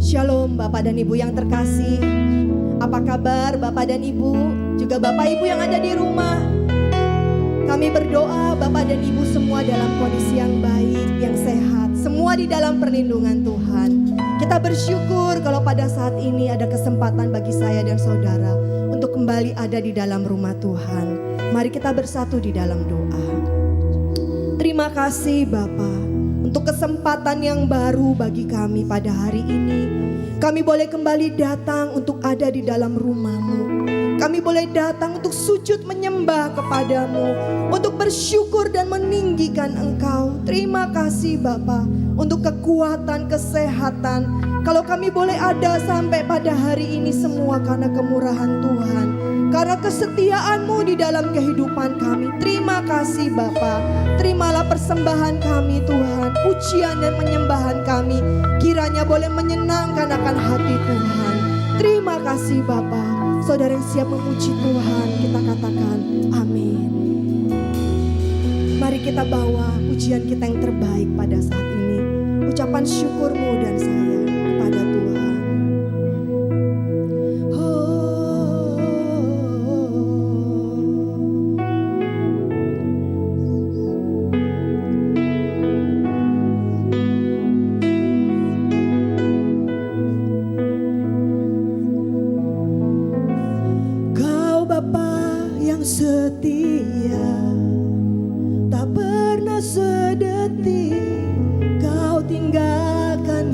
Shalom Bapak dan Ibu yang terkasih. Apa kabar Bapak dan Ibu? Juga Bapak Ibu yang ada di rumah. Kami berdoa Bapak dan Ibu semua dalam kondisi yang baik, yang sehat. Semua di dalam perlindungan Tuhan. Kita bersyukur kalau pada saat ini ada kesempatan bagi saya dan saudara untuk kembali ada di dalam rumah Tuhan. Mari kita bersatu di dalam doa. Terima kasih Bapa untuk kesempatan yang baru bagi kami pada hari ini. Kami boleh kembali datang untuk ada di dalam rumah-Mu. Kami boleh datang untuk sujud menyembah kepadamu, untuk bersyukur dan meninggikan Engkau. Terima kasih Bapa untuk kekuatan, kesehatan. Kalau kami boleh ada sampai pada hari ini semua karena kemurahan Tuhan, karena kesetiaan-Mu di dalam kehidupan kami. Terima kasih Bapa. Terimalah persembahan kami Tuhan, pujian dan penyembahan kami kiranya boleh menyenangkan akan hati Tuhan. Terima kasih Bapa. Saudara yang siap memuji Tuhan, kita katakan amin. Mari kita bawa pujian kita yang terbaik pada saat ini, ucapan syukur-Mu dan saya kepada Tuhan. Setia, tak pernah sedetik Kau tinggalkan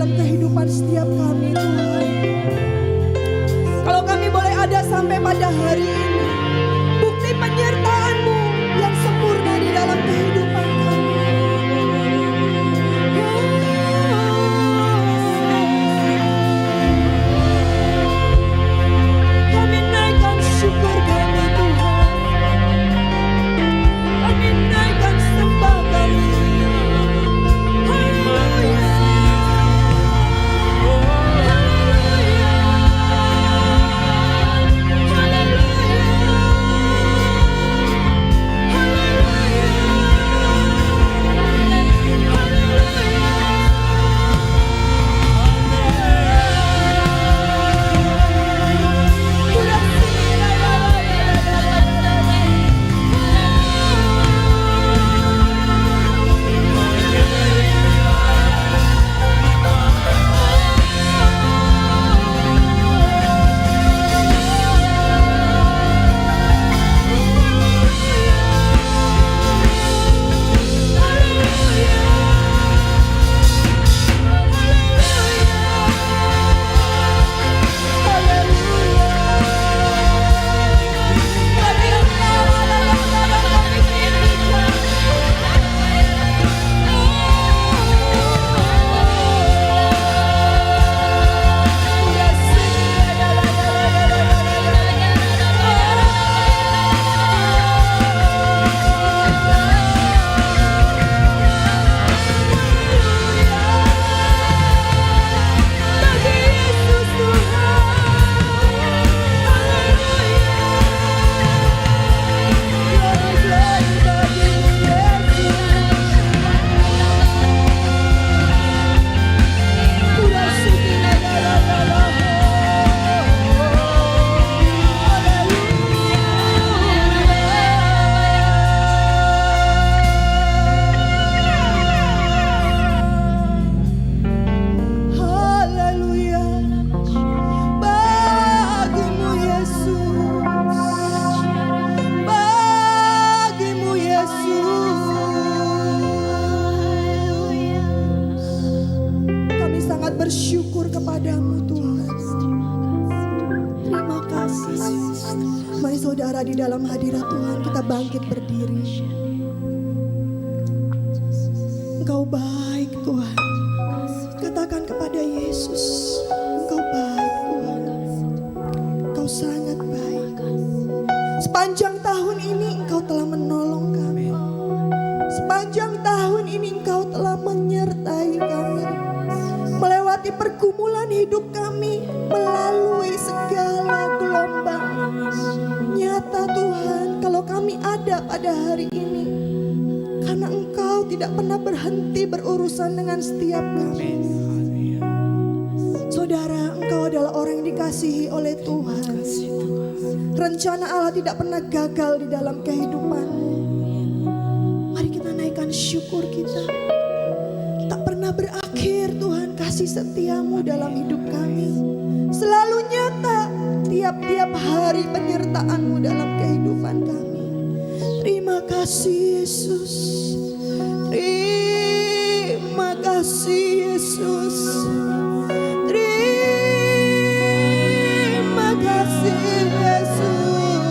dalam kehidupan setiap kami Tuhan. Kalau kami boleh ada sampai pada hari ini, bukti penyertaan-Mu yang sempurna di dalam kehidupan kami. Kami naikkan syukur kami Tuhan. Kami naikkan sembah kami. Haleluya. Bersyukur kepadamu Tuhan. Terima kasih. Mari saudara di dalam hadirat Tuhan kita bangkit berdiri. Engkau baik Tuhan. Katakan kepada Yesus, Engkau baik Tuhan. Engkau sangat baik. Sepanjang tahun ini Engkau telah menolong kami. Sepanjang tahun ini Engkau telah menyertai kami. Melewati pergumulan hidup kami, melalui segala gelombang. Nyata Tuhan, kalau kami ada pada hari ini, karena Engkau tidak pernah berhenti berurusan dengan setiap kami. Saudara, Engkau adalah orang yang dikasihi oleh Tuhan. Rencana Allah tidak pernah gagal di dalam kehidupanmu. Mari kita naikkan syukur kita. Tak pernah berakhir Tuhan kasih setiamu dalam hidup kami. Selalu nyata tiap-tiap hari penyertaanmu dalam kehidupan kami. Terima kasih Yesus. Terima kasih Yesus. Terima kasih Yesus.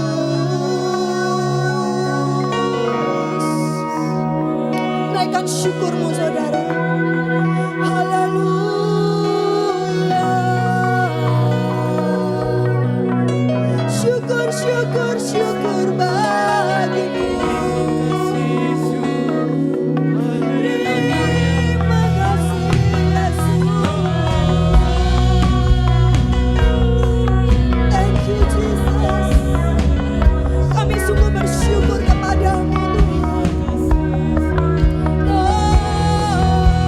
Naikkan syukurmu saudara. Syukur bagimu. Terima kasih Yesus. Thank you Jesus. Kami sungguh bersyukur kepadamu Tuhan. Oh.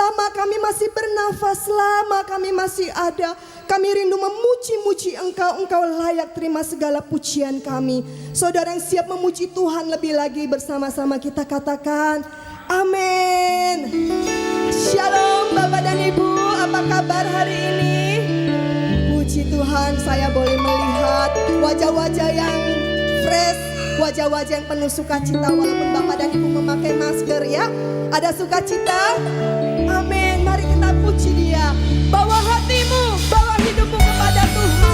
selama kami masih bernafas, selama kami masih ada, kami rindu memuji-muji Engkau. Engkau layak terima segala pujian kami. Saudara yang siap memuji Tuhan lebih lagi, bersama-sama kita katakan amin. Shalom Bapak dan Ibu, apa kabar hari ini? Puji Tuhan, saya boleh melihat wajah-wajah yang fresh, wajah-wajah yang penuh sukacita walaupun Bapak dan Ibu memakai masker ya. Ada sukacita? Amin. Mari kita puji Dia. Bawa hatimu, bawa hidupmu kepada Tuhan.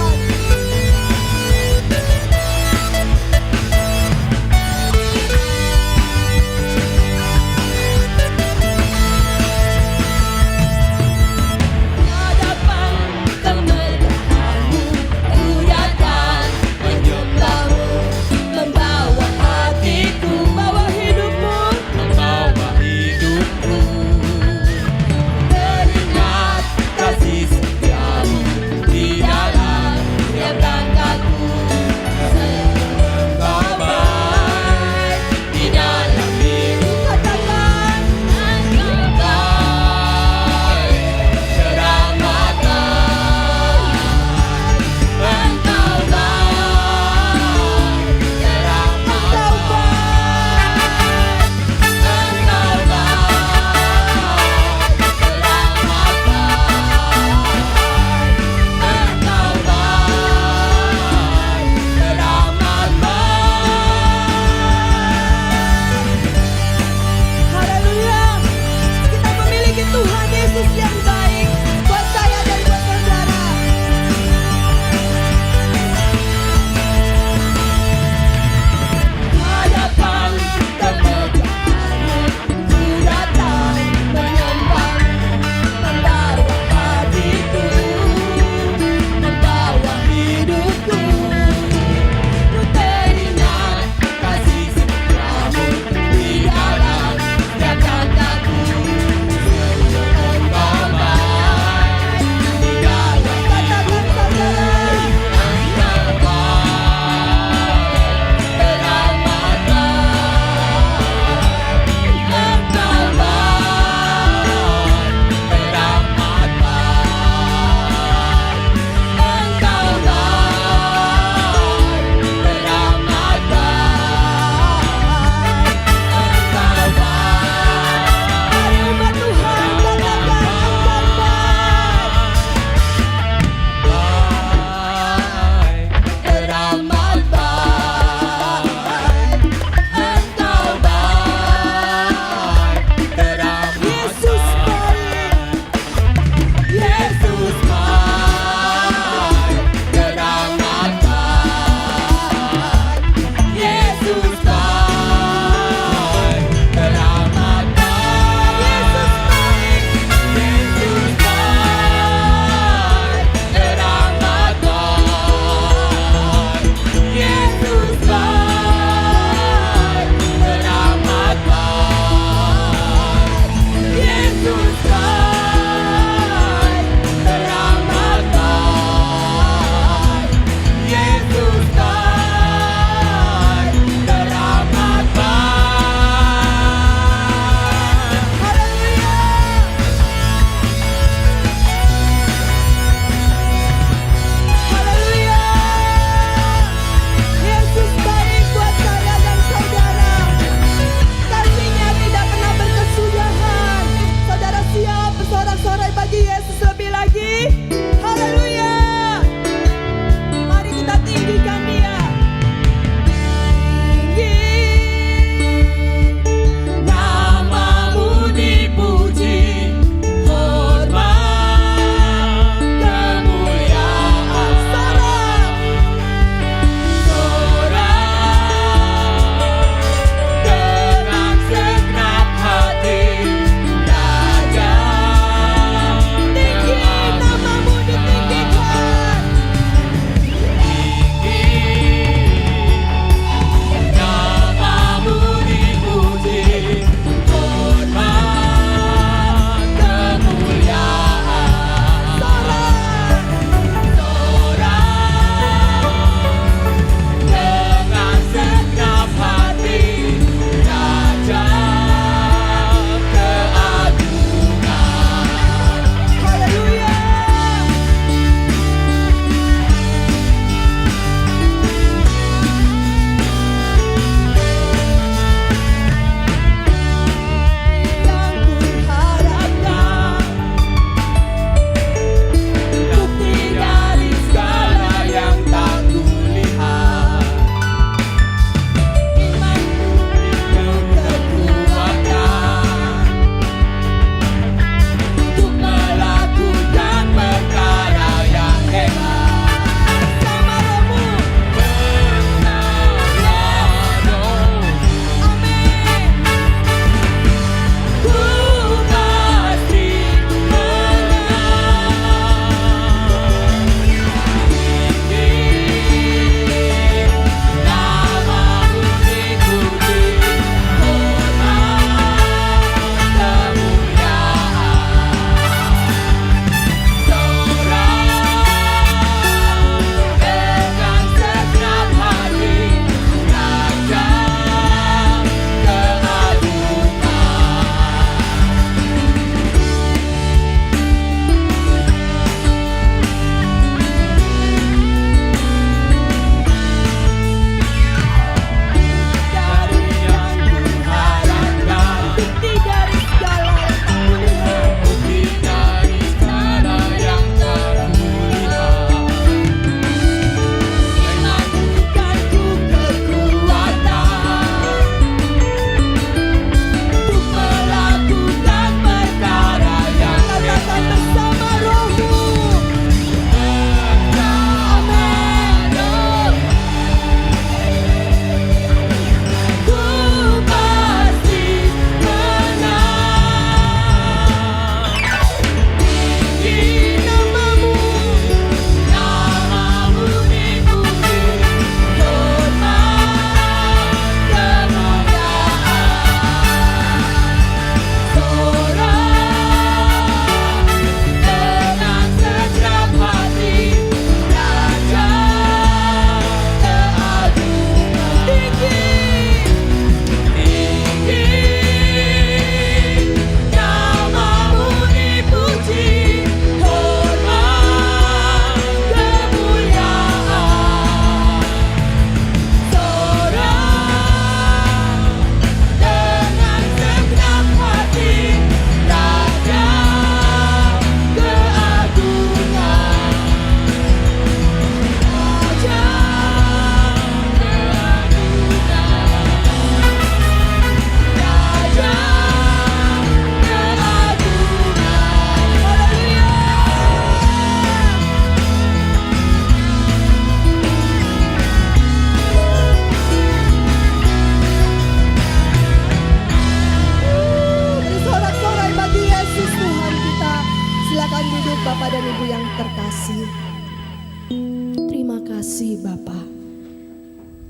kasih Bapa.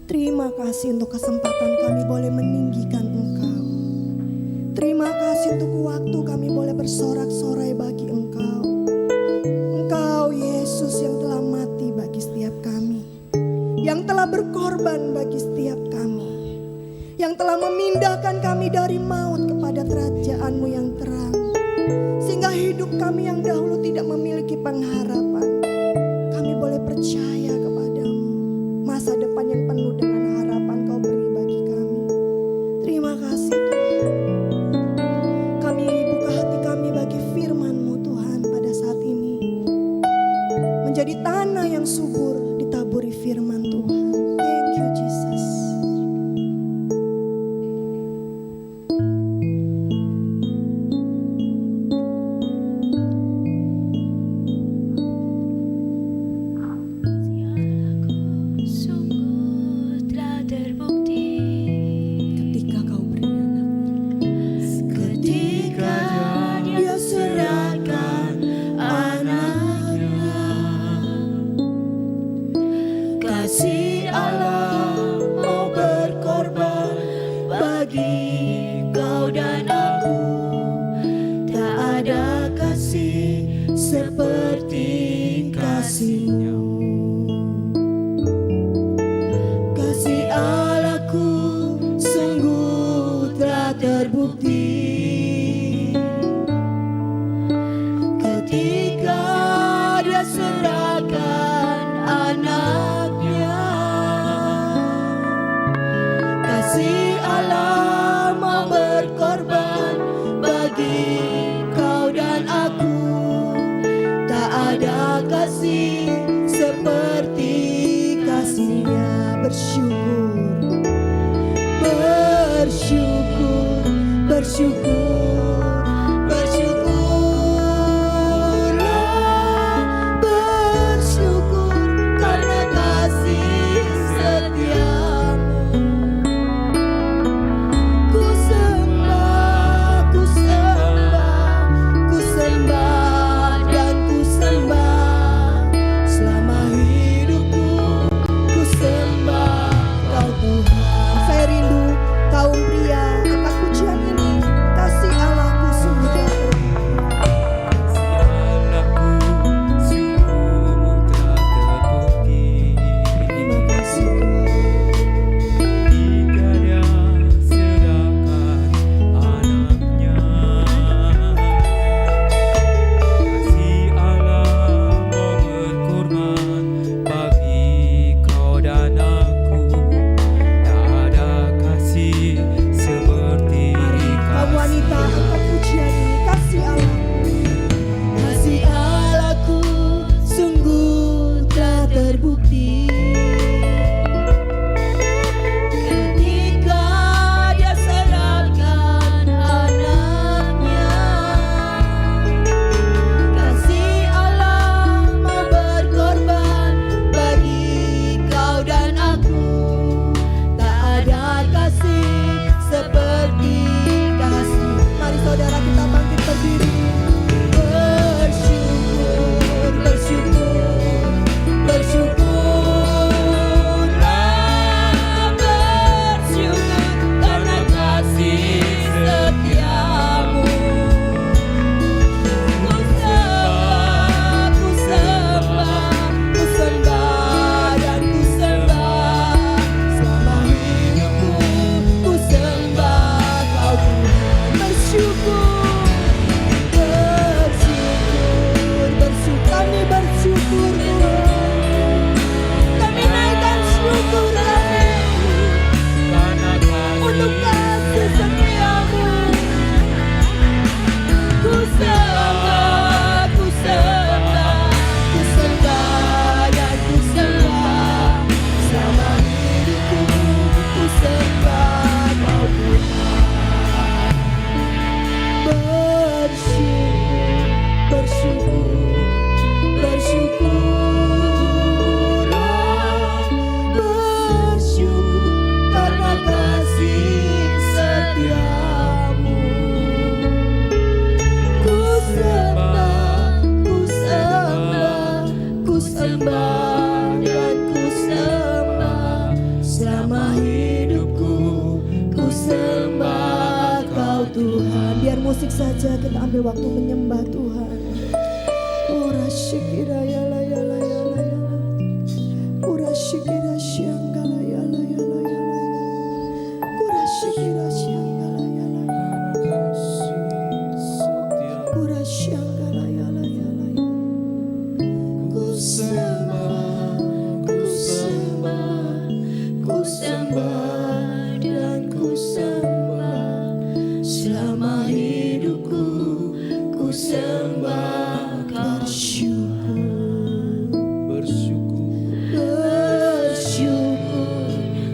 Terima kasih untuk kesempatan kami boleh meninggikan Engkau. Terima kasih untuk waktu kami boleh bersorak-sorai bagi Engkau. Engkau Yesus yang telah mati bagi setiap kami, yang telah berkorban bagi setiap kami, yang telah memindahkan kami dari maut kepada kerajaan-Mu yang terang, sehingga hidup kami yang dahulu tidak memiliki pengharapan, kami boleh percaya kepadamu. Masa depan yang penuh dengan harapan Kau beri bagi kami. Terima kasih Tuhan. Kami buka hati kami bagi firman-Mu Tuhan pada saat ini, menjadi tanah yang subur ditaburi firman Tuhan. Thank you Jesus. Kasih Allah mau berkorban bagi kau dan aku. Tak ada kasih seperti kasih-Mu. Kasih Allahku sungguh telah terbukti ketika Dia serahkan anaknya. Kasih Allah mau berkorban bagi kau dan aku. Tak ada kasih seperti kasih-Nya. Bersyukur, bersyukur, bersyukur, bersyukurlah, bersyukur karena kasih setiamu. Ku sembah, ku sembah, ku sembah dan ku sembah selama hidupku. Ku sembah Kau Tuhan. Saya rindu kaum pria angkat pujian ini. Kasih Allahku sungguh telah terbukti. Terima kasih kaum wanita angkat pujian ini. Kasih Allahku. Kasih Allahku sungguh telah terbukti ketika Dia serahkan anaknya. Kasih Allah mau berkorban bagi kau dan aku. Tak ada kasih seperti kasih. Mari saudara kita bangkit berdiri. Bersyukur, bersyukur, bersyukurlah, bersyukur karena kasih setiamu. Ku sembah, ku sembah, ku sembah dan ku sembah selama hidupku. Ku sembah Kau Tuhan. Bersyukur, bersyukur, bersyukur. Kami bersyukur Tuhan. Kami naikkan syukur kami untuk kasih setiamu. Ku sembah, ku sembah, ku sembah dan ku sembah selama hidupku. Ku sembah Kau Tuhan. Bersyukur, bersyukur, bersyukurlah, bersyukur karena kasih setiamu. Ku sembah, ku sembah, ku sembah dan ku musik saja, kita ambil waktu menyembah Tuhan. Ora shikira ya la ya la ya la ya la. Ora shikira shianga la ya la ya la ya la. Ora shikira shianga la ya la ya la. Ora shianga la ya la ya la ya. Ku sembah, ku sembah, ku sembah dan ku sembah. Selama hidupku ku sembah Kau. Bersyukur,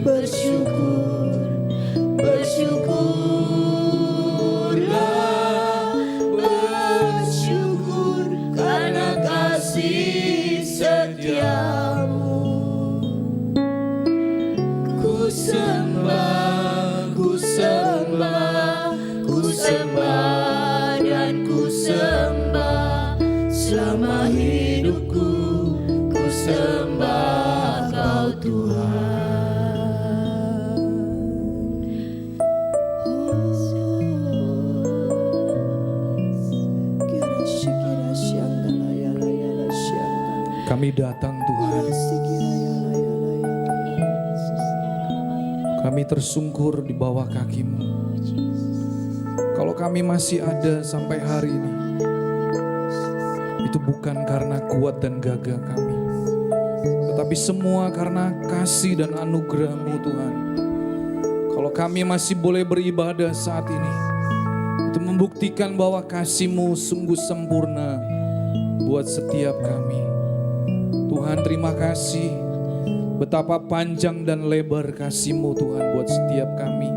bersyukur, bersyukurlah, bersyukur karena kasih setiamu. Ku sembah, ku sembah, ku sembah dan ku sembah. Selama hidupku ku sembah Kau Tuhan. Kira shikira shianga la ya la ya la shianga. Kami datang Tuhan, Sikira ya la ya la ya la. kami tersungkur di bawah kaki-Mu. Kalau kami masih ada sampai hari ini, itu bukan karena kuat dan gagah kami, tetapi semua karena kasih dan anugerah-Mu Tuhan. Kalau kami masih boleh beribadah saat ini, itu membuktikan bahwa kasih-Mu sungguh sempurna buat setiap kami. Tuhan, terima kasih betapa panjang dan lebar kasih-Mu Tuhan buat setiap kami.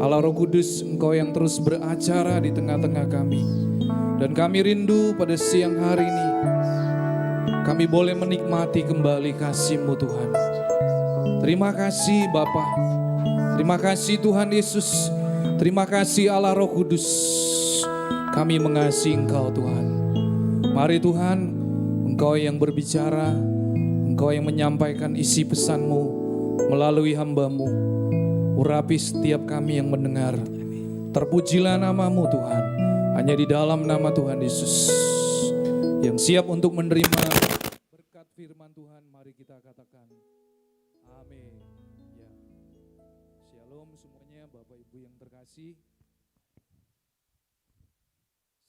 Allah Roh Kudus, Engkau yang terus beracara di tengah-tengah kami. Dan kami rindu pada siang hari ini, kami boleh menikmati kembali kasih-Mu Tuhan. Terima kasih Bapa, terima kasih Tuhan Yesus, terima kasih Allah Roh Kudus. Kami mengasihi Engkau Tuhan. Mari Tuhan, Engkau yang berbicara, Engkau yang menyampaikan isi pesan-Mu melalui hamba-Mu. Urapi setiap kami yang mendengar. Terpujilah nama-Mu Tuhan. Hanya di dalam nama Tuhan Yesus yang siap untuk menerima berkat firman Tuhan, mari kita katakan amin. Ya. Shalom semuanya Bapak Ibu yang terkasih.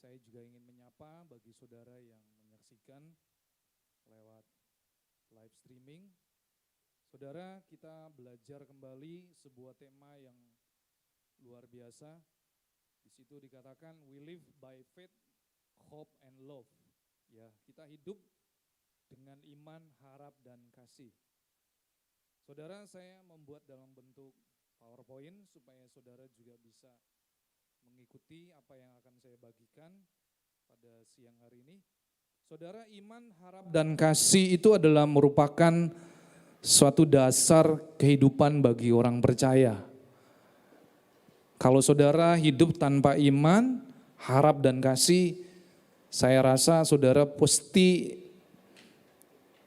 Saya juga ingin menyapa bagi saudara yang menyaksikan lewat live streaming. Saudara, kita belajar kembali sebuah tema yang luar biasa. Di situ dikatakan we live by faith, hope and love. Ya, kita hidup dengan iman, harap dan kasih. Saudara, saya membuat dalam bentuk PowerPoint supaya saudara juga bisa mengikuti apa yang akan saya bagikan pada siang hari ini. Saudara, iman, harap dan kasih itu adalah merupakan suatu dasar kehidupan bagi orang percaya. Kalau saudara hidup tanpa iman, harap dan kasih, saya rasa saudara pasti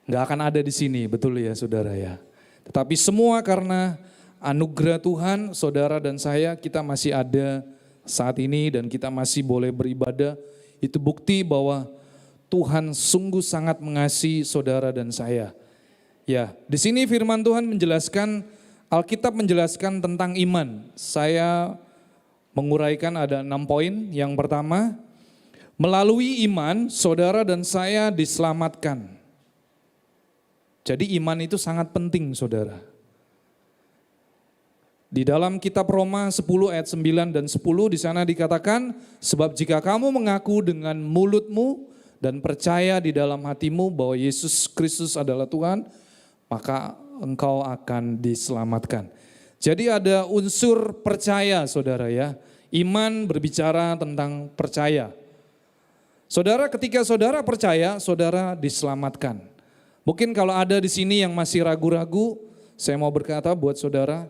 nggak akan ada di sini, betul ya saudara ya. Tetapi semua karena anugerah Tuhan, saudara dan saya, kita masih ada saat ini dan kita masih boleh beribadah. Itu bukti bahwa Tuhan sungguh sangat mengasihi saudara dan saya. Ya, di sini firman Tuhan menjelaskan, Alkitab menjelaskan tentang iman. Saya menguraikan ada 6 poin. Yang pertama, melalui iman saudara dan saya diselamatkan. Jadi iman itu sangat penting saudara. Di dalam kitab Roma 10 ayat 9 dan 10 di sana dikatakan, sebab jika kamu mengaku dengan mulutmu dan percaya di dalam hatimu bahwa Yesus Kristus adalah Tuhan, maka engkau akan diselamatkan. Jadi ada unsur percaya saudara ya. Iman berbicara tentang percaya. Saudara, ketika saudara percaya, saudara diselamatkan. Mungkin kalau ada di sini yang masih ragu-ragu, saya mau berkata buat saudara,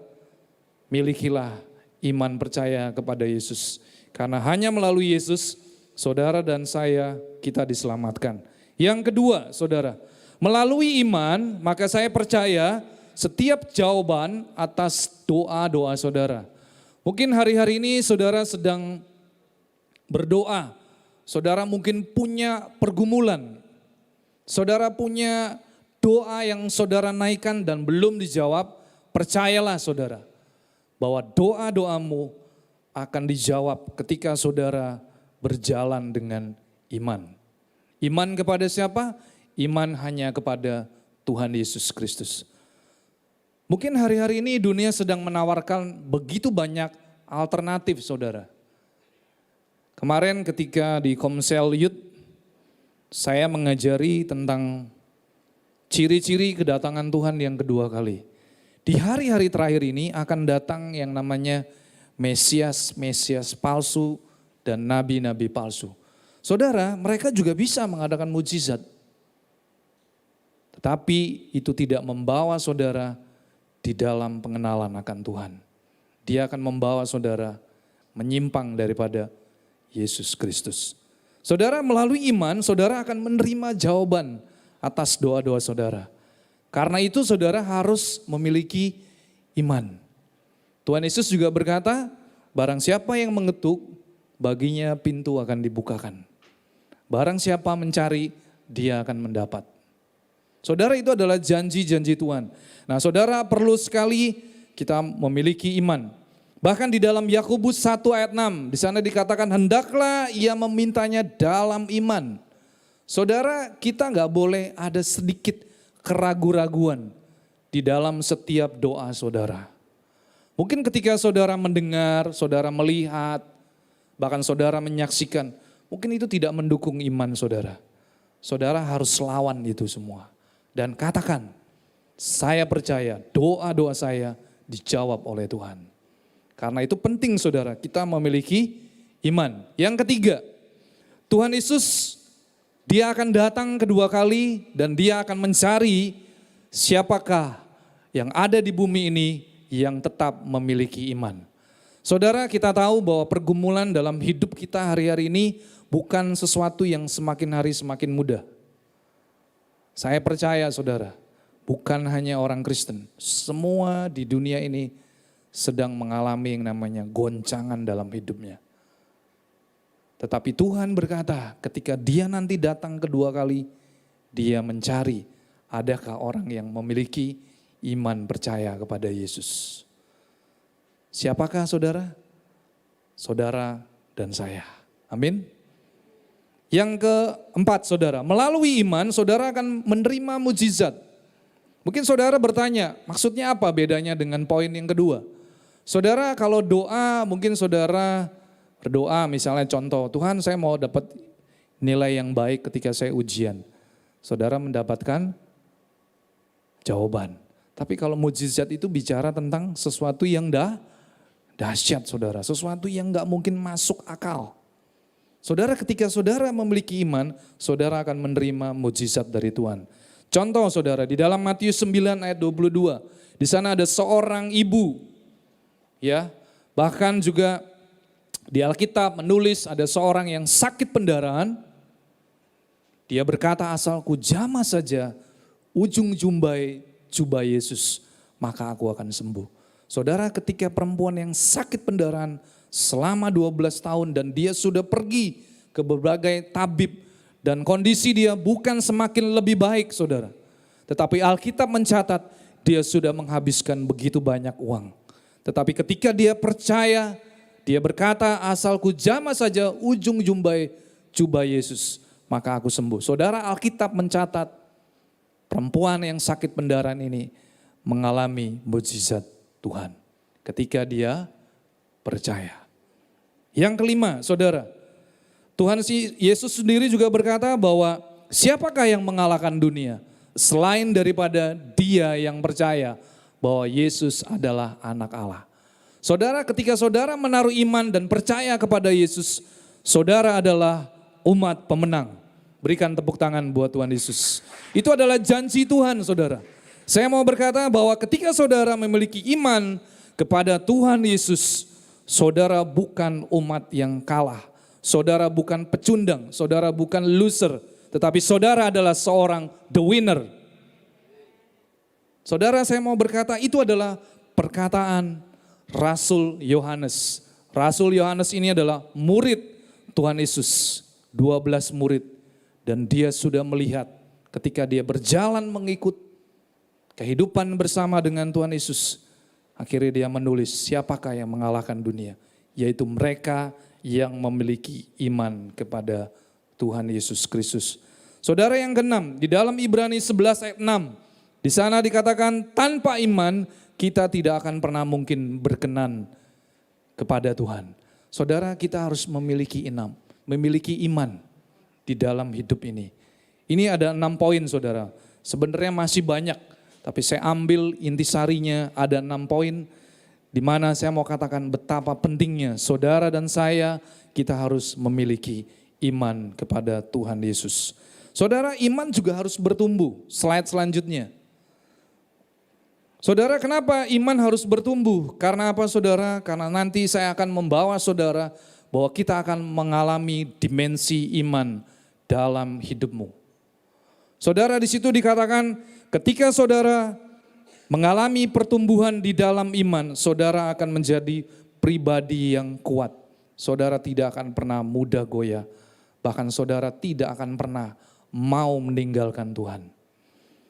milikilah iman percaya kepada Yesus. Karena hanya melalui Yesus, saudara dan saya, kita diselamatkan. Yang kedua saudara, melalui iman, maka saya percaya setiap jawaban atas doa-doa saudara. Mungkin hari-hari ini saudara sedang berdoa, saudara mungkin punya pergumulan, saudara punya doa yang saudara naikkan dan belum dijawab, percayalah saudara, bahwa doa-doamu akan dijawab ketika saudara berjalan dengan iman. Iman kepada siapa? Iman hanya kepada Tuhan Yesus Kristus. Mungkin hari-hari ini dunia sedang menawarkan begitu banyak alternatif saudara. Kemarin ketika di Komsel Youth, saya mengajari tentang ciri-ciri kedatangan Tuhan yang kedua kali. Di hari-hari terakhir ini akan datang yang namanya Mesias palsu dan nabi-nabi palsu. Saudara, mereka juga bisa mengadakan mujizat. Tetapi itu tidak membawa saudara di dalam pengenalan akan Tuhan. Dia akan membawa saudara menyimpang daripada Yesus Kristus. Saudara, melalui iman saudara akan menerima jawaban atas doa-doa saudara. Karena itu saudara harus memiliki iman. Tuhan Yesus juga berkata, barang siapa yang mengetuk, baginya pintu akan dibukakan. Barang siapa mencari, dia akan mendapat. Saudara, itu adalah janji-janji Tuhan. Nah, saudara perlu sekali kita memiliki iman. Bahkan di dalam Yakobus 1 ayat 6, di sana dikatakan hendaklah ia memintanya dalam iman. Saudara, kita nggak boleh ada sedikit keraguan-raguan di dalam setiap doa saudara. Mungkin ketika saudara mendengar, saudara melihat, bahkan saudara menyaksikan, mungkin itu tidak mendukung iman saudara. Saudara harus lawan itu semua. Dan katakan, saya percaya doa-doa saya dijawab oleh Tuhan. Karena itu penting saudara, kita memiliki iman. Yang ketiga, Tuhan Yesus, dia akan datang kedua kali dan dia akan mencari siapakah yang ada di bumi ini yang tetap memiliki iman. Saudara, kita tahu bahwa pergumulan dalam hidup kita hari-hari ini bukan sesuatu yang semakin hari semakin mudah. Saya percaya saudara, bukan hanya orang Kristen, semua di dunia ini sedang mengalami yang namanya goncangan dalam hidupnya. Tetapi Tuhan berkata ketika dia nanti datang kedua kali, dia mencari adakah orang yang memiliki iman percaya kepada Yesus. Siapakah saudara? Saudara dan saya. Amin. Yang keempat saudara, melalui iman saudara akan menerima mujizat. Mungkin saudara bertanya, maksudnya apa bedanya dengan poin yang kedua? Saudara kalau doa, mungkin saudara berdoa misalnya contoh, Tuhan saya mau dapat nilai yang baik ketika saya ujian. Saudara mendapatkan jawaban. Tapi kalau mujizat itu bicara tentang sesuatu yang dahsyat saudara, sesuatu yang gak mungkin masuk akal. Saudara ketika saudara memiliki iman, saudara akan menerima mujizat dari Tuhan. Contoh saudara, di dalam Matius 9 ayat 22, di sana ada seorang ibu, ya, bahkan juga di Alkitab menulis ada seorang yang sakit pendarahan, dia berkata asalku jamah saja ujung jubah Yesus, maka aku akan sembuh. Saudara ketika perempuan yang sakit pendarahan selama 12 tahun dan dia sudah pergi ke berbagai tabib dan kondisi dia bukan semakin lebih baik saudara. Tetapi Alkitab mencatat dia sudah menghabiskan begitu banyak uang. Tetapi ketika dia percaya, dia berkata asalku jamah saja ujung jubah Yesus, maka aku sembuh. Saudara Alkitab mencatat perempuan yang sakit pendarahan ini mengalami mujizat Tuhan ketika dia percaya. Yang kelima, saudara, Tuhan Yesus sendiri juga berkata bahwa siapakah yang mengalahkan dunia selain daripada dia yang percaya bahwa Yesus adalah anak Allah. Saudara, ketika saudara menaruh iman dan percaya kepada Yesus, saudara adalah umat pemenang. Berikan tepuk tangan buat Tuhan Yesus. Itu adalah janji Tuhan, saudara. Saya mau berkata bahwa ketika saudara memiliki iman kepada Tuhan Yesus, saudara bukan umat yang kalah, saudara bukan pecundang, saudara bukan loser, tetapi saudara adalah seorang the winner. Saudara saya mau berkata itu adalah perkataan Rasul Yohanes. Rasul Yohanes ini adalah murid Tuhan Yesus, 12 murid, dan dia sudah melihat ketika dia berjalan mengikut kehidupan bersama dengan Tuhan Yesus, akhirnya dia menulis, siapakah yang mengalahkan dunia? Yaitu mereka yang memiliki iman kepada Tuhan Yesus Kristus. Saudara, yang keenam, di dalam Ibrani 11 ayat 6, di sana dikatakan tanpa iman kita tidak akan pernah mungkin berkenan kepada Tuhan. Saudara, kita harus memiliki iman di dalam hidup ini. Ini ada 6 poin saudara, sebenarnya masih banyak, tapi saya ambil intisarinya ada 6 poin di mana saya mau katakan betapa pentingnya saudara dan saya, kita harus memiliki iman kepada Tuhan Yesus. Saudara, iman juga harus bertumbuh. Slide selanjutnya. Saudara, kenapa iman harus bertumbuh? Karena apa saudara? Karena nanti saya akan membawa saudara bahwa kita akan mengalami dimensi iman dalam hidupmu. Saudara, di situ dikatakan ketika saudara mengalami pertumbuhan di dalam iman, saudara akan menjadi pribadi yang kuat. Saudara tidak akan pernah mudah goyah. Bahkan saudara tidak akan pernah mau meninggalkan Tuhan.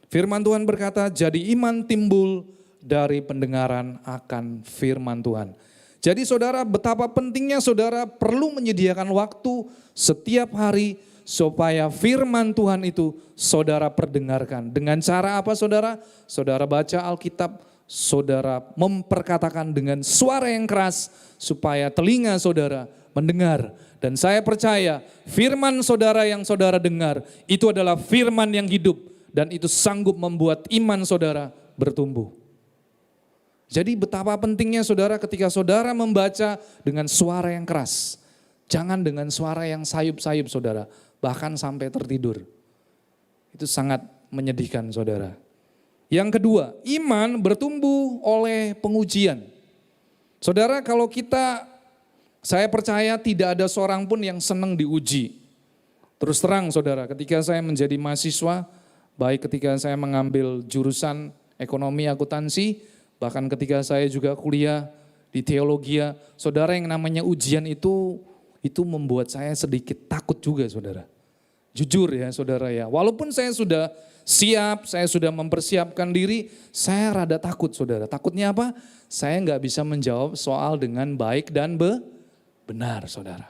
Firman Tuhan berkata, jadi iman timbul dari pendengaran akan firman Tuhan. Jadi saudara, betapa pentingnya saudara perlu menyediakan waktu setiap hari supaya firman Tuhan itu saudara perdengarkan. Dengan cara apa saudara? Saudara baca Alkitab, saudara memperkatakan dengan suara yang keras supaya telinga saudara mendengar. Dan saya percaya firman saudara yang saudara dengar itu adalah firman yang hidup. Dan itu sanggup membuat iman saudara bertumbuh. Jadi betapa pentingnya saudara ketika saudara membaca dengan suara yang keras. Jangan dengan suara yang sayup-sayup saudara. Bahkan sampai tertidur. Itu sangat menyedihkan saudara. Yang kedua, iman bertumbuh oleh pengujian. Saudara, kalau saya percaya tidak ada seorang pun yang senang diuji. Terus terang saudara, ketika saya menjadi mahasiswa, baik ketika saya mengambil jurusan ekonomi akuntansi, bahkan ketika saya juga kuliah di teologi, saudara, yang namanya ujian itu membuat saya sedikit takut juga saudara. Jujur ya saudara ya, walaupun saya sudah siap, saya sudah mempersiapkan diri, saya rada takut saudara. Takutnya apa? Saya nggak bisa menjawab soal dengan baik dan benar saudara.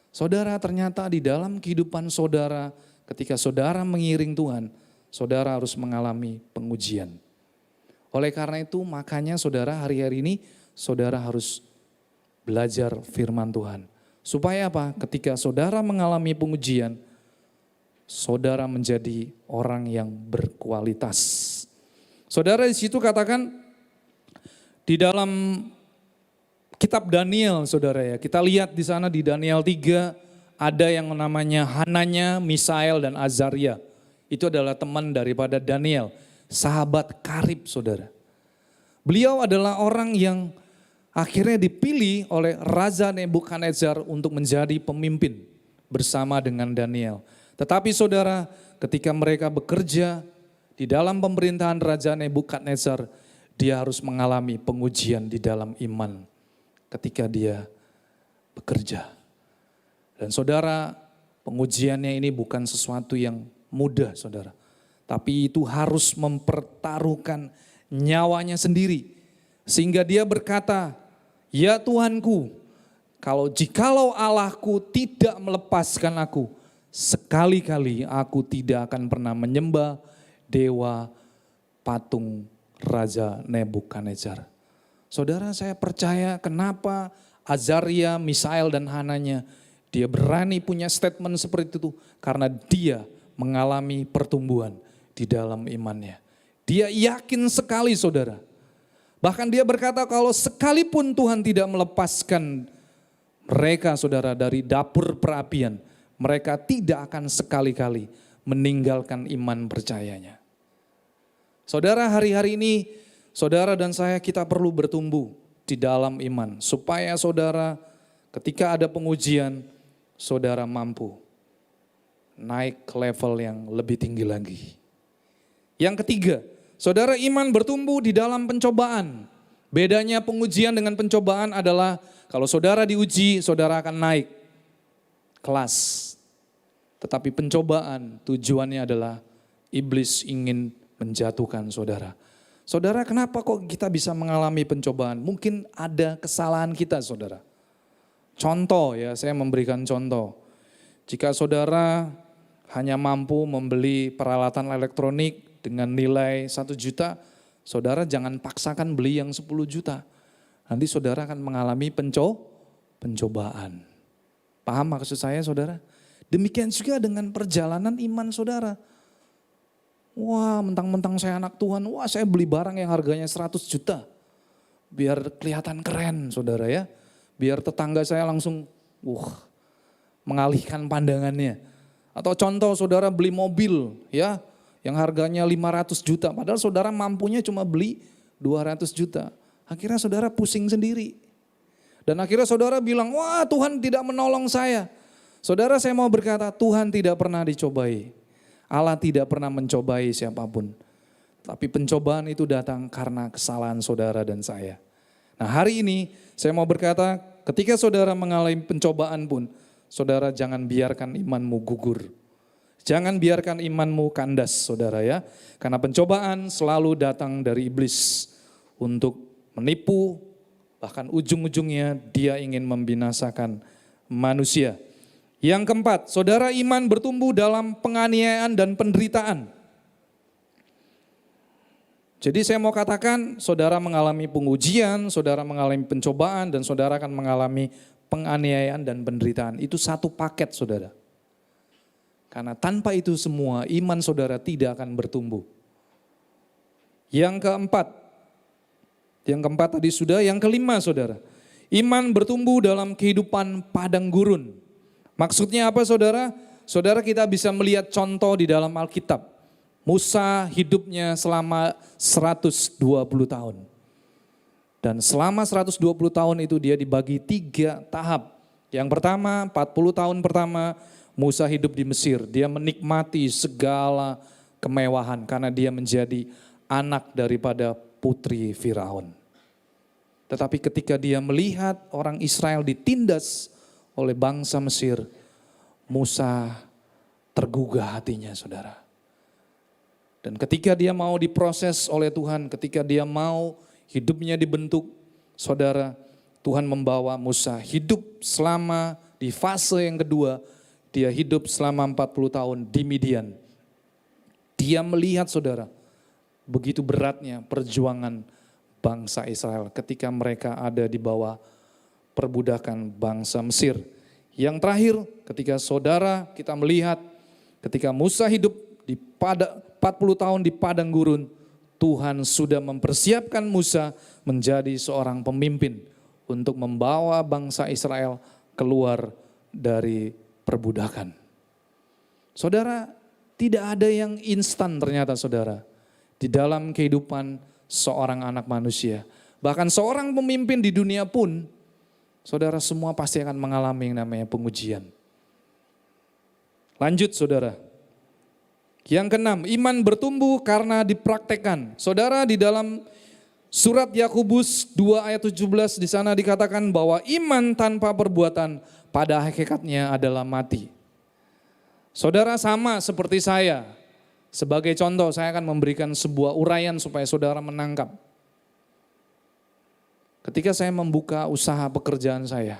Saudara, ternyata di dalam kehidupan saudara, ketika saudara mengiring Tuhan, saudara harus mengalami pengujian. Oleh karena itu makanya saudara hari-hari ini saudara harus belajar firman Tuhan. Supaya apa? Ketika saudara mengalami pengujian, saudara menjadi orang yang berkualitas. Saudara, di situ katakan di dalam kitab Daniel saudara ya, kita lihat di sana di Daniel 3 ada yang namanya Hananya, Misael dan Azaria. Itu adalah teman daripada Daniel, sahabat karib saudara. Beliau adalah orang yang akhirnya dipilih oleh Raja Nebukadnezar untuk menjadi pemimpin bersama dengan Daniel. Tetapi saudara, ketika mereka bekerja di dalam pemerintahan Raja Nebukadnezar, dia harus mengalami pengujian di dalam iman ketika dia bekerja. Dan saudara, pengujiannya ini bukan sesuatu yang mudah saudara. Tapi itu harus mempertaruhkan nyawanya sendiri. Sehingga dia berkata, ya Tuhanku, jikalau Allahku tidak melepaskan aku, sekali-kali aku tidak akan pernah menyembah dewa patung Raja Nebukadnezar. Saudara, saya percaya kenapa Azaria, Misael dan Hananya, dia berani punya statement seperti itu. Karena dia mengalami pertumbuhan di dalam imannya. Dia yakin sekali saudara. Bahkan dia berkata kalau sekalipun Tuhan tidak melepaskan mereka saudara dari dapur perapian, mereka tidak akan sekali-kali meninggalkan iman percayanya. Saudara, hari-hari ini saudara dan saya kita perlu bertumbuh di dalam iman. Supaya saudara ketika ada pengujian, saudara mampu naik ke level yang lebih tinggi lagi. Yang ketiga, saudara, iman bertumbuh di dalam pencobaan. Bedanya pengujian dengan pencobaan adalah kalau saudara diuji, saudara akan naik. kelas. Tetapi pencobaan tujuannya adalah iblis ingin menjatuhkan saudara. Saudara, kenapa kok kita bisa mengalami pencobaan? Mungkin ada kesalahan kita, saudara. Contoh ya, saya memberikan contoh. Jika saudara hanya mampu membeli peralatan elektronik dengan nilai 1 juta, saudara jangan paksakan beli yang 10 juta. Nanti saudara akan mengalami pencobaan. Paham maksud saya, saudara? Demikian juga dengan perjalanan iman saudara. Wah, mentang-mentang saya anak Tuhan, wah saya beli barang yang harganya 100 juta. Biar kelihatan keren, saudara ya. Biar tetangga saya langsung, mengalihkan pandangannya. Atau contoh saudara beli mobil ya, yang harganya 500 juta. Padahal saudara mampunya cuma beli 200 juta. Akhirnya saudara pusing sendiri. Dan akhirnya saudara bilang, wah Tuhan tidak menolong saya. Saudara, saya mau berkata, Tuhan tidak pernah dicobai. Allah tidak pernah mencobai siapapun. Tapi pencobaan itu datang karena kesalahan saudara dan saya. Nah, hari ini saya mau berkata, ketika saudara mengalami pencobaan pun, saudara jangan biarkan imanmu gugur. Jangan biarkan imanmu kandas, saudara ya. Karena pencobaan selalu datang dari iblis untuk menipu, bahkan ujung-ujungnya dia ingin membinasakan manusia. Yang keempat, saudara, iman bertumbuh dalam penganiayaan dan penderitaan. Jadi saya mau katakan, saudara mengalami pengujian, saudara mengalami pencobaan, dan saudara akan mengalami penganiayaan dan penderitaan. Itu satu paket, saudara. Karena tanpa itu semua, iman saudara tidak akan bertumbuh. Yang keempat tadi sudah, yang kelima saudara. Iman bertumbuh dalam kehidupan padang gurun. Maksudnya apa saudara? Saudara, kita bisa melihat contoh di dalam Alkitab. Musa hidupnya selama 120 tahun. Dan selama 120 tahun itu dia dibagi 3 tahap. Yang pertama, 40 tahun pertama Musa hidup di Mesir. Dia menikmati segala kemewahan karena dia menjadi anak daripada putri Firaun. Tetapi ketika dia melihat orang Israel ditindas oleh bangsa Mesir, Musa tergugah hatinya, saudara. Dan ketika dia mau diproses oleh Tuhan, ketika dia mau hidupnya dibentuk, saudara, Tuhan membawa Musa hidup selama di fase yang kedua, dia hidup selama 40 tahun di Midian. Dia melihat, saudara, begitu beratnya perjuangan bangsa Israel ketika mereka ada di bawah perbudakan bangsa Mesir. Yang terakhir, ketika saudara kita melihat ketika Musa hidup di 40 tahun di padang gurun, Tuhan sudah mempersiapkan Musa menjadi seorang pemimpin untuk membawa bangsa Israel keluar dari perbudakan. Saudara, tidak ada yang instan ternyata saudara di dalam kehidupan seorang anak manusia. Bahkan seorang pemimpin di dunia pun, saudara, semua pasti akan mengalami yang namanya pengujian. Lanjut saudara. Yang keenam, iman bertumbuh karena dipraktekkan. Saudara, di dalam surat Yakobus 2 ayat 17 di sana dikatakan bahwa iman tanpa perbuatan pada hakikatnya adalah mati. Saudara, sama seperti saya. Sebagai contoh, saya akan memberikan sebuah uraian supaya saudara menangkap. Ketika saya membuka usaha pekerjaan saya,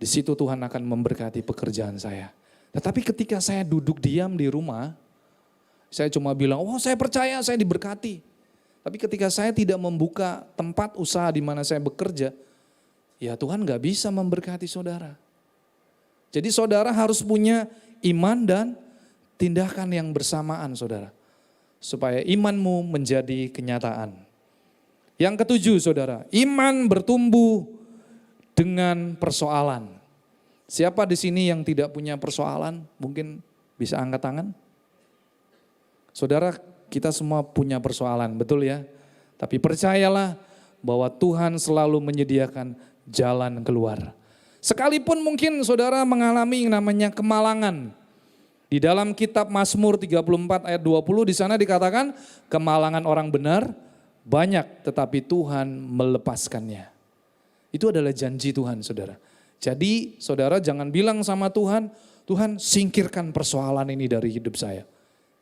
di situ Tuhan akan memberkati pekerjaan saya. Tetapi ketika saya duduk diam di rumah, saya cuma bilang, oh saya percaya saya diberkati. Tapi ketika saya tidak membuka tempat usaha di mana saya bekerja, ya Tuhan gak bisa memberkati saudara. Jadi saudara harus punya iman dan tindakan yang bersamaan saudara. Supaya imanmu menjadi kenyataan. Yang ketujuh saudara, iman bertumbuh dengan persoalan. Siapa di sini yang tidak punya persoalan? Mungkin bisa angkat tangan. Saudara, kita semua punya persoalan, betul ya? Tapi percayalah bahwa Tuhan selalu menyediakan jalan keluar. Sekalipun mungkin saudara mengalami yang namanya kemalangan. Di dalam kitab Mazmur 34 ayat 20 di sana dikatakan kemalangan orang benar banyak, tetapi Tuhan melepaskannya. Itu adalah janji Tuhan, saudara. Jadi saudara jangan bilang sama Tuhan, Tuhan singkirkan persoalan ini dari hidup saya.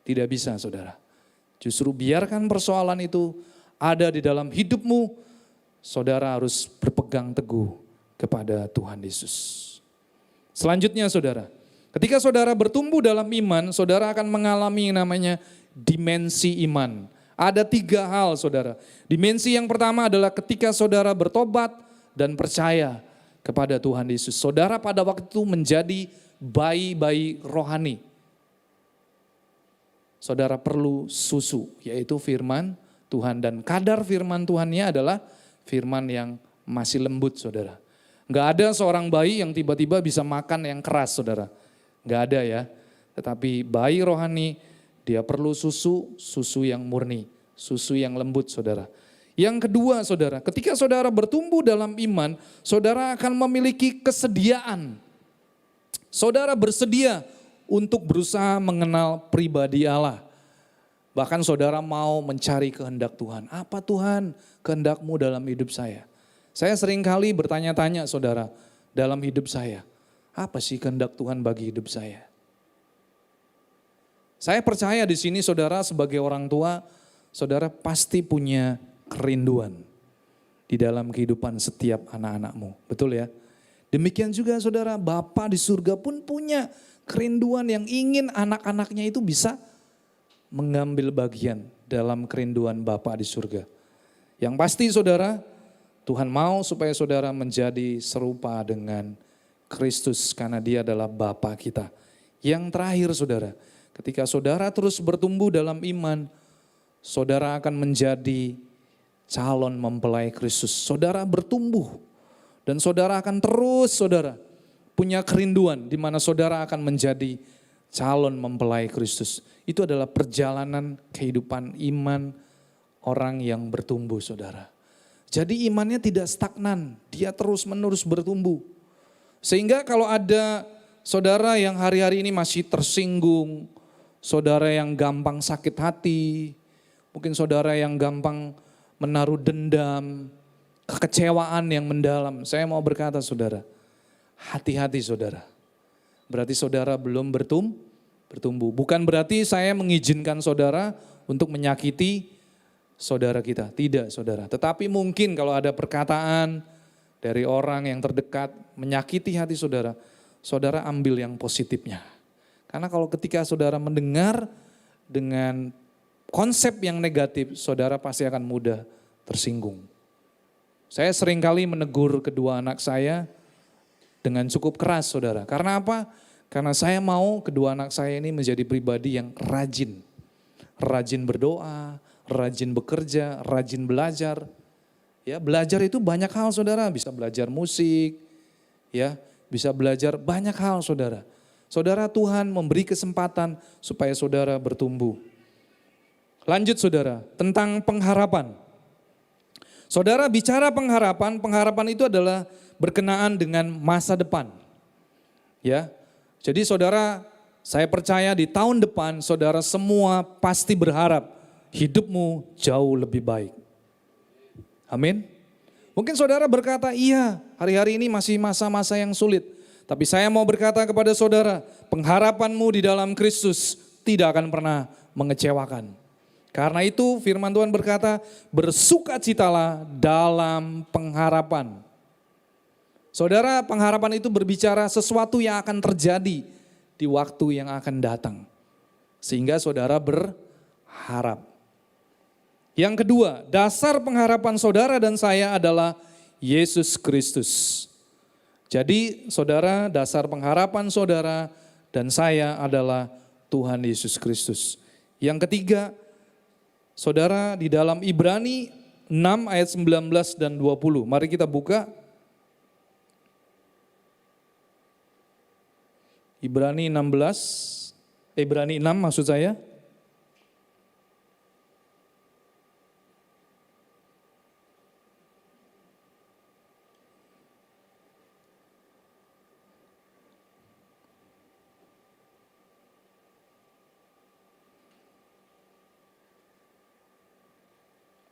Tidak bisa saudara. Justru biarkan persoalan itu ada di dalam hidupmu, saudara harus berpegang teguh kepada Tuhan Yesus. Selanjutnya saudara, ketika saudara bertumbuh dalam iman, saudara akan mengalami yang namanya dimensi iman. Ada 3 hal saudara. Dimensi yang pertama adalah ketika saudara bertobat dan percaya kepada Tuhan Yesus. Saudara pada waktu itu menjadi bayi-bayi rohani. Saudara perlu susu, yaitu firman Tuhan. Dan kadar firman Tuhannya adalah firman yang masih lembut saudara. Enggak ada seorang bayi yang tiba-tiba bisa makan yang keras saudara. Enggak ada ya. Tetapi bayi rohani dia perlu susu yang murni, susu yang lembut saudara. Yang kedua saudara, ketika saudara bertumbuh dalam iman, saudara akan memiliki kesediaan. Saudara bersedia untuk berusaha mengenal pribadi Allah. Bahkan saudara mau mencari kehendak Tuhan. Apa Tuhan kehendakmu dalam hidup saya? Saya seringkali bertanya-tanya saudara dalam hidup saya. Apa sih kehendak Tuhan bagi hidup saya? Saya percaya di sini saudara sebagai orang tua, saudara pasti punya kerinduan di dalam kehidupan setiap anak-anakmu. Betul ya? Demikian juga saudara, Bapa di surga pun punya kerinduan yang ingin anak-anaknya itu bisa mengambil bagian dalam kerinduan Bapa di surga. Yang pasti saudara, Tuhan mau supaya saudara menjadi serupa dengan Kristus karena Dia adalah Bapa kita. Yang terakhir saudara, ketika saudara terus bertumbuh dalam iman, saudara akan menjadi calon mempelai Kristus. Saudara bertumbuh dan saudara akan terus saudara punya kerinduan di mana saudara akan menjadi calon mempelai Kristus. Itu adalah perjalanan kehidupan iman orang yang bertumbuh saudara. Jadi imannya tidak stagnan, dia terus menerus bertumbuh. Sehingga kalau ada saudara yang hari-hari ini masih tersinggung, saudara yang gampang sakit hati, mungkin saudara yang gampang menaruh dendam, kekecewaan yang mendalam. Saya mau berkata saudara, hati-hati saudara. Berarti saudara belum bertumbuh. Bukan berarti saya mengizinkan saudara untuk menyakiti saudara kita. Tidak saudara. Tetapi mungkin kalau ada perkataan dari orang yang terdekat menyakiti hati saudara, saudara ambil yang positifnya. Karena kalau ketika saudara mendengar dengan konsep yang negatif, saudara pasti akan mudah tersinggung. Saya seringkali menegur kedua anak saya dengan cukup keras saudara. Karena apa? Karena saya mau kedua anak saya ini menjadi pribadi yang rajin. Rajin berdoa, rajin bekerja, rajin belajar. Ya, belajar itu banyak hal saudara, bisa belajar musik, ya, bisa belajar banyak hal saudara. Saudara, Tuhan memberi kesempatan supaya saudara bertumbuh. Lanjut saudara, tentang pengharapan. Saudara bicara pengharapan, pengharapan itu adalah berkenaan dengan masa depan. Ya. Jadi saudara, saya percaya di tahun depan saudara semua pasti berharap hidupmu jauh lebih baik. Amin. Mungkin saudara berkata, iya hari-hari ini masih masa-masa yang sulit. Tapi saya mau berkata kepada saudara, pengharapanmu di dalam Kristus tidak akan pernah mengecewakan. Karena itu firman Tuhan berkata, bersukacitalah dalam pengharapan. Saudara, pengharapan itu berbicara sesuatu yang akan terjadi di waktu yang akan datang. Sehingga saudara berharap. Yang kedua, dasar pengharapan saudara dan saya adalah Yesus Kristus. Jadi saudara, dasar pengharapan saudara dan saya adalah Tuhan Yesus Kristus. Yang ketiga, saudara di dalam Ibrani 6 ayat 19 dan 20. Mari kita buka. Ibrani 6 maksud saya.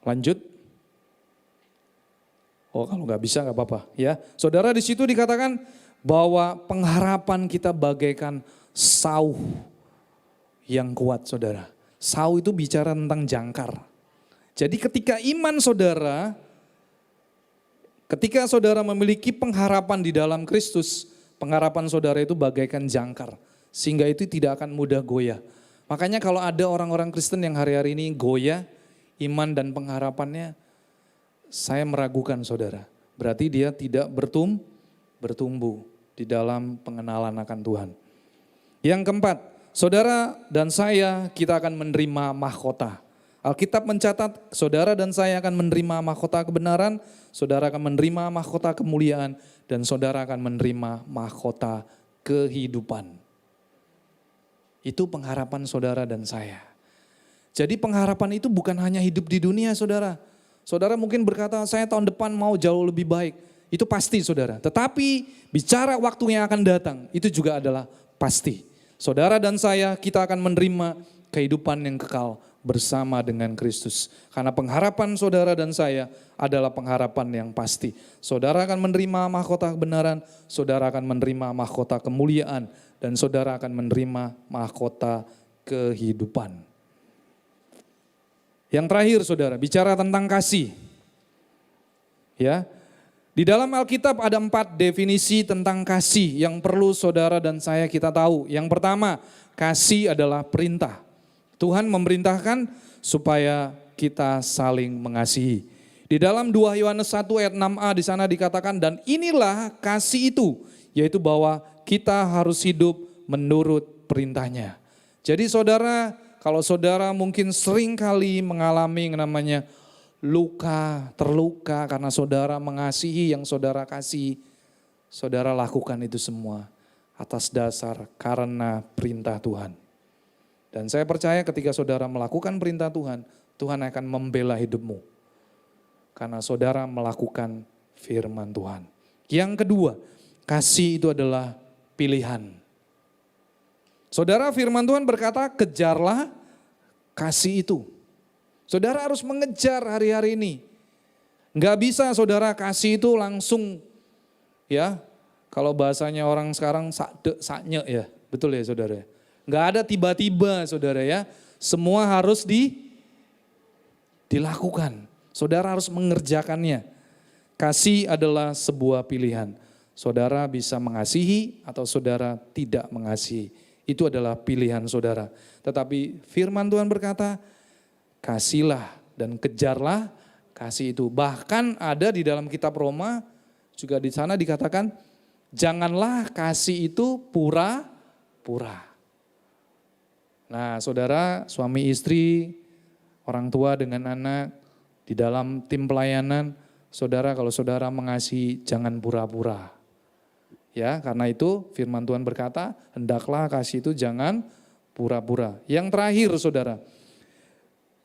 Lanjut. Oh kalau nggak bisa nggak apa-apa ya. Saudara, di situ dikatakan bahwa pengharapan kita bagaikan sauh yang kuat, saudara. Sauh itu bicara tentang jangkar. Jadi ketika iman saudara, ketika saudara memiliki pengharapan di dalam Kristus, pengharapan saudara itu bagaikan jangkar. Sehingga itu tidak akan mudah goyah. Makanya kalau ada orang-orang Kristen yang hari-hari ini goyah, iman dan pengharapannya, saya meragukan saudara. Berarti dia tidak bertumbuh di dalam pengenalan akan Tuhan. Yang keempat, saudara dan saya kita akan menerima mahkota. Alkitab mencatat saudara dan saya akan menerima mahkota kebenaran, saudara akan menerima mahkota kemuliaan, dan saudara akan menerima mahkota kehidupan. Itu pengharapan saudara dan saya. Jadi pengharapan itu bukan hanya hidup di dunia, saudara. Saudara mungkin berkata, saya tahun depan mau jauh lebih baik. Itu pasti, saudara. Tetapi bicara waktu yang akan datang, itu juga adalah pasti. Saudara dan saya, kita akan menerima kehidupan yang kekal bersama dengan Kristus. Karena pengharapan saudara dan saya adalah pengharapan yang pasti. Saudara akan menerima mahkota kebenaran, saudara akan menerima mahkota kemuliaan, dan saudara akan menerima mahkota kehidupan. Yang terakhir saudara, bicara tentang kasih. Ya, di dalam Alkitab ada 4 definisi tentang kasih yang perlu saudara dan saya kita tahu. Yang pertama, kasih adalah perintah. Tuhan memerintahkan supaya kita saling mengasihi. Di dalam 2 Yohanes 1 ayat 6a di sana dikatakan, dan inilah kasih itu, yaitu bahwa kita harus hidup menurut perintahnya. Jadi saudara, kalau saudara mungkin sering kali mengalami yang namanya terluka karena saudara mengasihi yang saudara kasih, saudara lakukan itu semua atas dasar karena perintah Tuhan. Dan saya percaya ketika saudara melakukan perintah Tuhan, Tuhan akan membela hidupmu. Karena saudara melakukan firman Tuhan. Yang kedua, kasih itu adalah pilihan. Saudara, firman Tuhan berkata, kejarlah kasih itu. Saudara harus mengejar hari-hari ini. Enggak bisa saudara kasih itu langsung, ya. Kalau bahasanya orang sekarang saknya ya, betul ya saudara. Enggak ada tiba-tiba saudara ya. Semua harus dilakukan. Saudara harus mengerjakannya. Kasih adalah sebuah pilihan. Saudara bisa mengasihi atau saudara tidak mengasihi. Itu adalah pilihan saudara. Tetapi firman Tuhan berkata, kasihlah dan kejarlah kasih itu. Bahkan ada di dalam kitab Roma, juga di sana dikatakan, janganlah kasih itu pura-pura. Nah saudara, suami istri, orang tua dengan anak, di dalam tim pelayanan, saudara kalau saudara mengasihi jangan pura-pura. Ya, karena itu firman Tuhan berkata, hendaklah kasih itu jangan pura-pura. Yang terakhir saudara,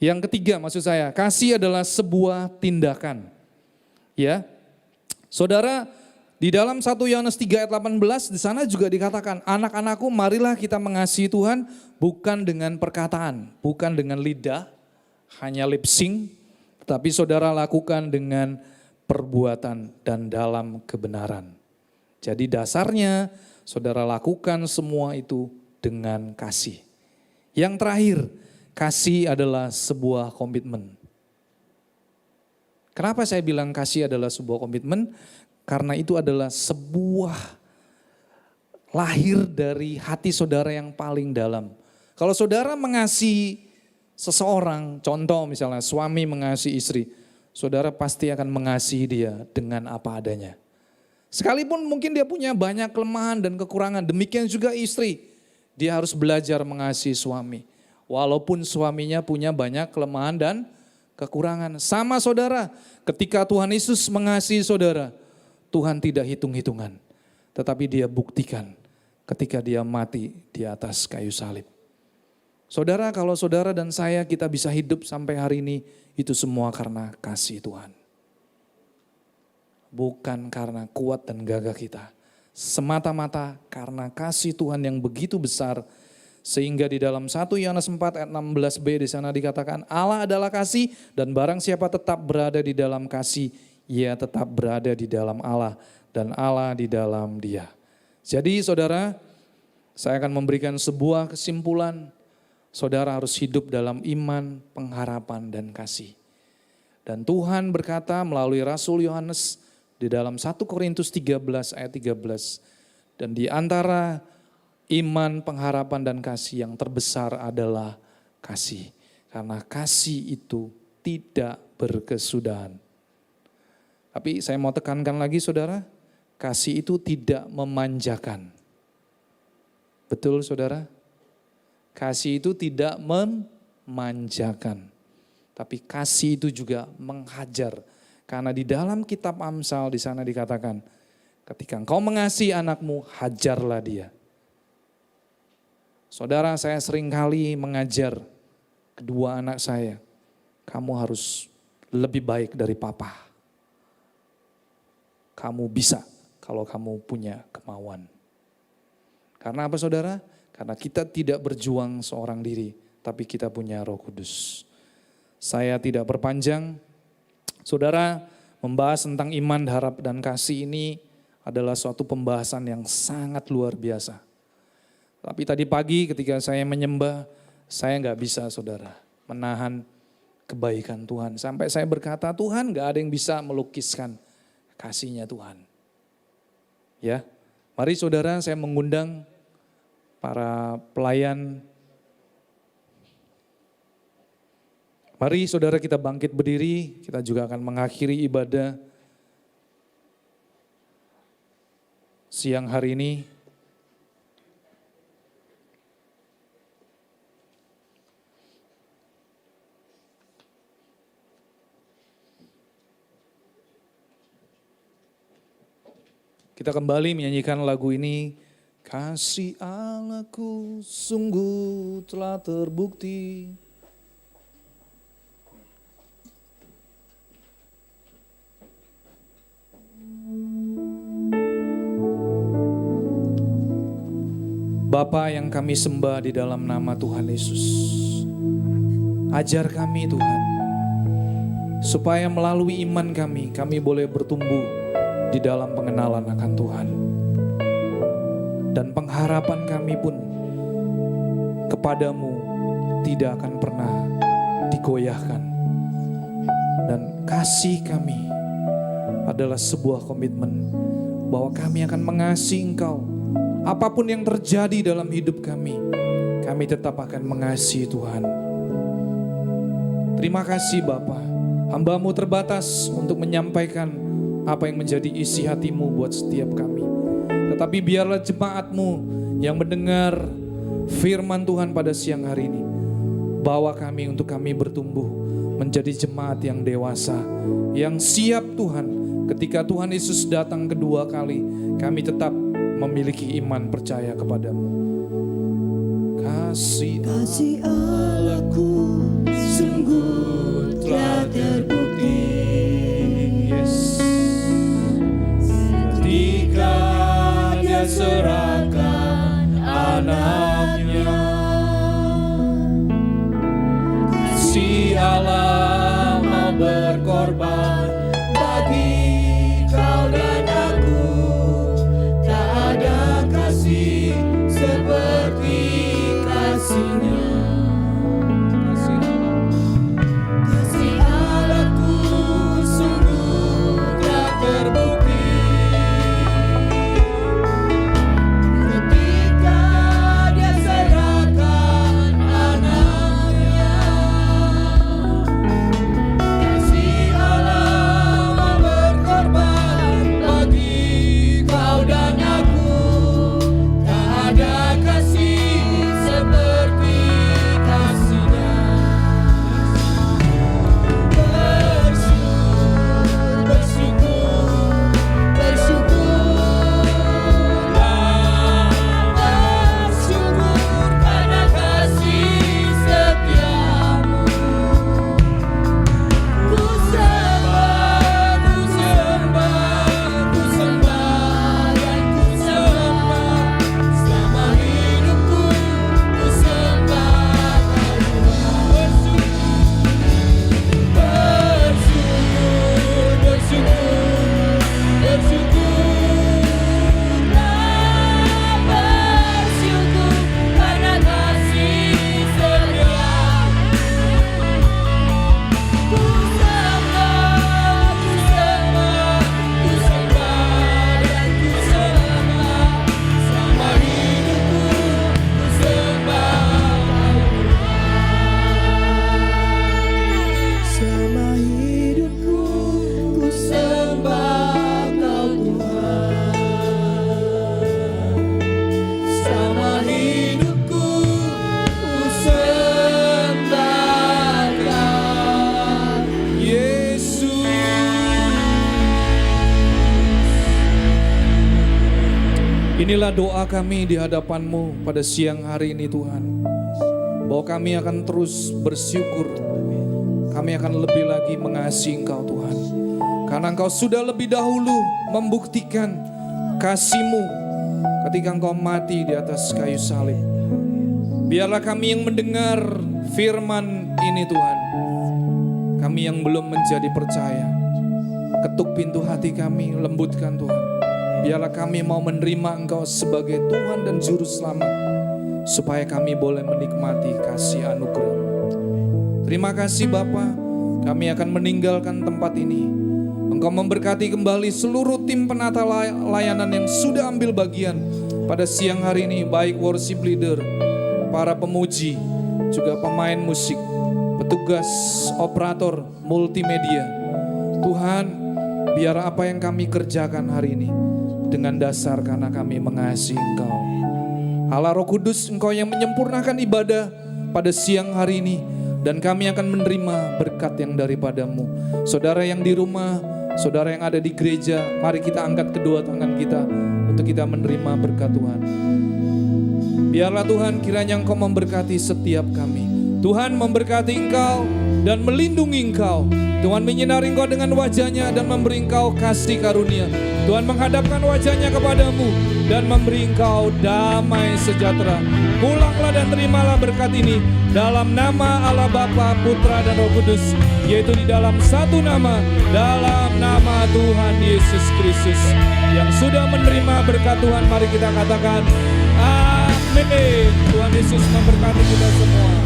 yang ketiga maksud saya, kasih adalah sebuah tindakan. Ya, saudara, di dalam 1 Yohanes 3 ayat 18 di sana juga dikatakan, anak-anakku marilah kita mengasihi Tuhan bukan dengan perkataan, bukan dengan lidah, hanya lip sync, tapi saudara lakukan dengan perbuatan dan dalam kebenaran. Jadi dasarnya saudara lakukan semua itu dengan kasih. Yang terakhir, kasih adalah sebuah komitmen. Kenapa saya bilang kasih adalah sebuah komitmen? Karena itu adalah sebuah lahir dari hati saudara yang paling dalam. Kalau saudara mengasihi seseorang, contoh misalnya suami mengasihi istri, saudara pasti akan mengasihi dia dengan apa adanya. Sekalipun mungkin dia punya banyak kelemahan dan kekurangan, demikian juga istri. Dia harus belajar mengasihi suami. Walaupun suaminya punya banyak kelemahan dan kekurangan. Sama saudara, ketika Tuhan Yesus mengasihi saudara, Tuhan tidak hitung-hitungan. Tetapi dia buktikan ketika dia mati di atas kayu salib. Saudara, kalau saudara dan saya kita bisa hidup sampai hari ini, itu semua karena kasih Tuhan. Bukan karena kuat dan gagah kita. Semata-mata karena kasih Tuhan yang begitu besar. Sehingga di dalam 1 Yohanes 4 ayat 16b di sana dikatakan, Allah adalah kasih dan barang siapa tetap berada di dalam kasih, ia tetap berada di dalam Allah dan Allah di dalam dia. Jadi saudara, saya akan memberikan sebuah kesimpulan. Saudara harus hidup dalam iman, pengharapan, dan kasih. Dan Tuhan berkata melalui Rasul Yohanes di dalam 1 Korintus 13 ayat 13. Dan di antara iman, pengharapan, dan kasih yang terbesar adalah kasih. Karena kasih itu tidak berkesudahan. Tapi saya mau tekankan lagi saudara, kasih itu tidak memanjakan. Betul saudara? Kasih itu tidak memanjakan. Tapi kasih itu juga menghajar. Karena di dalam kitab Amsal di sana dikatakan, ketika engkau mengasihi anakmu, hajarlah dia. Saudara, saya seringkali mengajar kedua anak saya, kamu harus lebih baik dari papa. Kamu bisa kalau kamu punya kemauan. Karena apa saudara? Karena kita tidak berjuang seorang diri, tapi kita punya Roh Kudus. Saya tidak berpanjang. Saudara, membahas tentang iman, harap, dan kasih ini adalah suatu pembahasan yang sangat luar biasa. Tapi tadi pagi ketika saya menyembah, saya nggak bisa saudara menahan kebaikan Tuhan. Sampai saya berkata, Tuhan nggak ada yang bisa melukiskan kasih-Nya Tuhan. Ya, mari saudara saya mengundang para pelayan. Mari saudara kita bangkit berdiri, kita juga akan mengakhiri ibadah siang hari ini. Kita kembali menyanyikan lagu ini. Kasih Allahku sungguh telah terbukti. Bapa yang kami sembah di dalam nama Tuhan Yesus, ajar kami Tuhan, supaya melalui iman kami boleh bertumbuh di dalam pengenalan akan Tuhan. Dan pengharapan kami pun kepadamu tidak akan pernah digoyahkan. Dan kasih kami adalah sebuah komitmen bahwa kami akan mengasihi Engkau. Apapun yang terjadi dalam hidup kami tetap akan mengasihi Tuhan. Terima kasih Bapa, hamba-Mu terbatas untuk menyampaikan apa yang menjadi isi hati-Mu buat setiap kami. Tetapi biarlah jemaat-Mu yang mendengar firman Tuhan pada siang hari ini, bawa kami untuk kami bertumbuh menjadi jemaat yang dewasa, yang siap Tuhan. Ketika Tuhan Yesus datang kedua kali, kami tetap memiliki iman percaya kepadamu. Kasih Allahku sungguh telah terbukti. Yes. Ketika Dia serahkan anaknya, kasih Allah mau berkorban bagi kau dan aku. Tak ada kasih seperti kasih-Nya. Kasih Allahku sungguh telah terbukti. Ketika Dia serahkan anaknya, kasih Allah Inilah doa kami di hadapan-Mu pada siang hari ini Tuhan. Bahwa kami akan terus bersyukur. Kami akan lebih lagi mengasihi Engkau Tuhan. Karena Engkau sudah lebih dahulu membuktikan kasih-Mu ketika Engkau mati di atas kayu salib. Biarlah kami yang mendengar firman ini Tuhan. Kami yang belum menjadi percaya. Ketuk pintu hati kami, lembutkan Tuhan. Biarlah kami mau menerima Engkau sebagai Tuhan dan Juru Selamat. Supaya kami boleh menikmati kasih anugerah. Terima kasih Bapa, kami akan meninggalkan tempat ini. Engkau memberkati kembali seluruh tim penata layanan yang sudah ambil bagian pada siang hari ini. Baik worship leader, para pemuji, juga pemain musik, petugas operator multimedia. Tuhan, biar apa yang kami kerjakan hari ini dengan dasar karena kami mengasihi Engkau. Allah Roh Kudus, Engkau yang menyempurnakan ibadah pada siang hari ini. Dan kami akan menerima berkat yang daripada-Mu. Saudara yang di rumah, saudara yang ada di gereja, mari kita angkat kedua tangan kita untuk kita menerima berkat Tuhan. Biarlah Tuhan kiranya Engkau memberkati setiap kami. Tuhan memberkati Engkau dan melindungi Engkau. Tuhan menyinari Engkau dengan wajah-Nya dan memberi Engkau kasih karunia. Tuhan menghadapkan wajah-Nya kepadamu dan memberi Engkau damai sejahtera. Pulanglah dan terimalah berkat ini dalam nama Allah Bapa, Putra dan Roh Kudus, yaitu di dalam satu nama, dalam nama Tuhan Yesus Kristus. Yang sudah menerima berkat Tuhan, mari kita katakan amin. Tuhan Yesus memberkati kita semua.